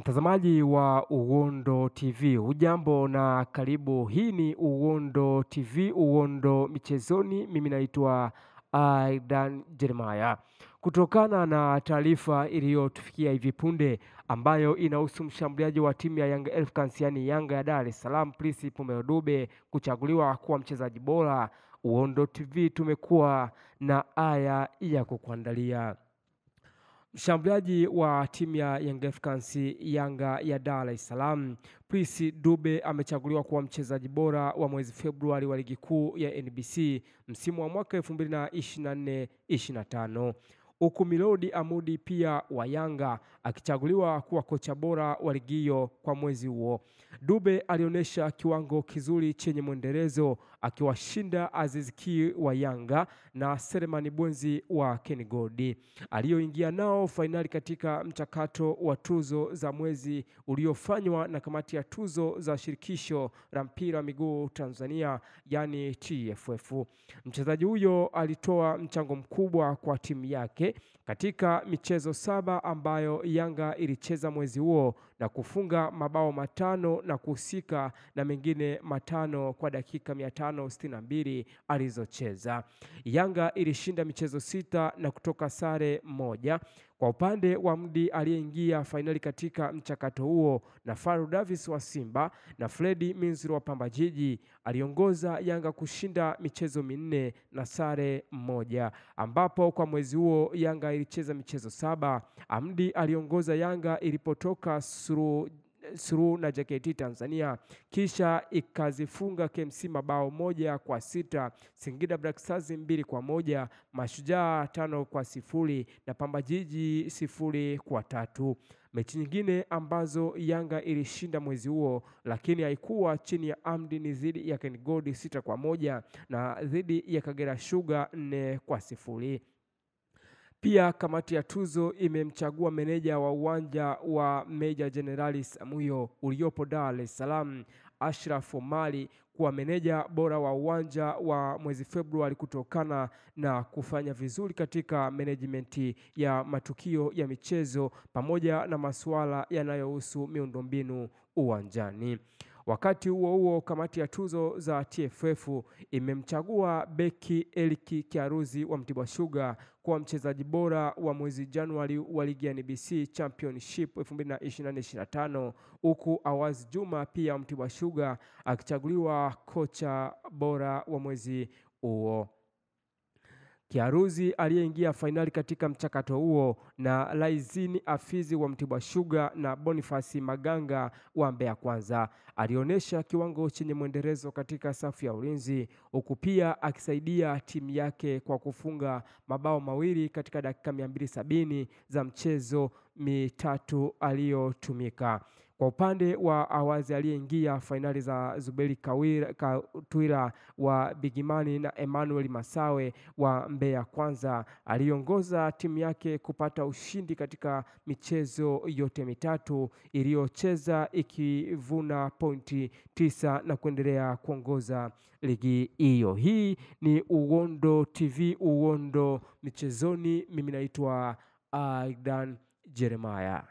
Mtazamaji wa Uhondo TV, hujambo na karibu. Hii ni Uhondo TV, Uhondo Michezoni. Mimi naitwa Aidan Jeremiah. Kutokana na taarifa iliyotufikia hivi punde ambayo inahusu mshambuliaji wa timu ya Young Africans, yani Yanga ya Dar es Salaam, Prince Dube kuchaguliwa kuwa mchezaji bora, Uhondo TV tumekuwa na haya ya kukuandalia. Mshambuliaji wa timu ya Young Africans Yanga ya Dar es Salaam, Prince Dube amechaguliwa kuwa mchezaji bora wa mwezi Februari wa ligi kuu ya NBC msimu wa mwaka 2024-25. Huku Milodi Amudi pia wa Yanga akichaguliwa kuwa kocha bora wa ligi hiyo kwa mwezi huo. Dube alionyesha kiwango kizuri chenye mwendelezo akiwashinda Aziz Ki wa Yanga na Selemani Bwenzi wa Kenigodi aliyoingia nao fainali katika mchakato wa tuzo za mwezi uliofanywa na kamati ya tuzo za shirikisho la mpira wa miguu Tanzania, yani TFF. Mchezaji huyo alitoa mchango mkubwa kwa timu yake katika michezo 7 ambayo Yanga ilicheza mwezi huo na kufunga mabao 5 na kuhusika na mengine 5 kwa dakika 562 alizocheza. Yanga ilishinda michezo 6 na kutoka sare 1. Kwa upande wa Mdi aliyeingia fainali katika mchakato huo na Faru Davis wa Simba na Fredi Minziro wa Pamba Jiji, aliongoza Yanga kushinda michezo 4 na sare 1, ambapo kwa mwezi huo Yanga ilicheza michezo 7. Amdi aliongoza Yanga ilipotoka suru na JKT Tanzania, kisha ikazifunga KMC mabao 1-6, Singida Black Stars 2-1, Mashujaa 5-0 na Pamba Jiji 0-3. Mechi nyingine ambazo Yanga ilishinda mwezi huo lakini haikuwa chini ya Amdi ni dhidi ya Kenigodi 6-1 na dhidi ya Kagera Sugar 4-0. Pia kamati ya tuzo imemchagua meneja wa uwanja wa Meja Jenerali Samuyo uliopo Dar es Salaam, Ashraf Omari, kuwa meneja bora wa uwanja wa mwezi Februari kutokana na kufanya vizuri katika management ya matukio ya michezo pamoja na masuala yanayohusu miundombinu uwanjani. Wakati huo huo, kamati ya tuzo za TFF imemchagua beki Eliki Kiaruzi wa Mtibwa Sugar kuwa mchezaji bora wa mwezi Januari wa ligi ya NBC Championship 2024-25, huku Awaz Juma pia Mtibwa Sugar akichaguliwa kocha bora wa mwezi huo. Kiaruzi aliyeingia fainali katika mchakato huo na Laizini Afizi wa Mtibwa Sugar na Bonifasi Maganga wa Mbeya Kwanza alionyesha kiwango chenye mwendelezo katika safu ya ulinzi, huku pia akisaidia timu yake kwa kufunga mabao 2 katika dakika 270 za mchezo 3 aliyotumika. Kwa upande wa Awazi aliyeingia fainali za Zuberi Katwila wa Bigimani na Emmanuel Masawe wa Mbeya Kwanza aliongoza timu yake kupata ushindi katika michezo yote 3 iliyocheza, ikivuna pointi 9 na kuendelea kuongoza ligi hiyo. Hii ni Uhondo TV, Uhondo Michezoni. Mimi naitwa Aidan Jeremiah.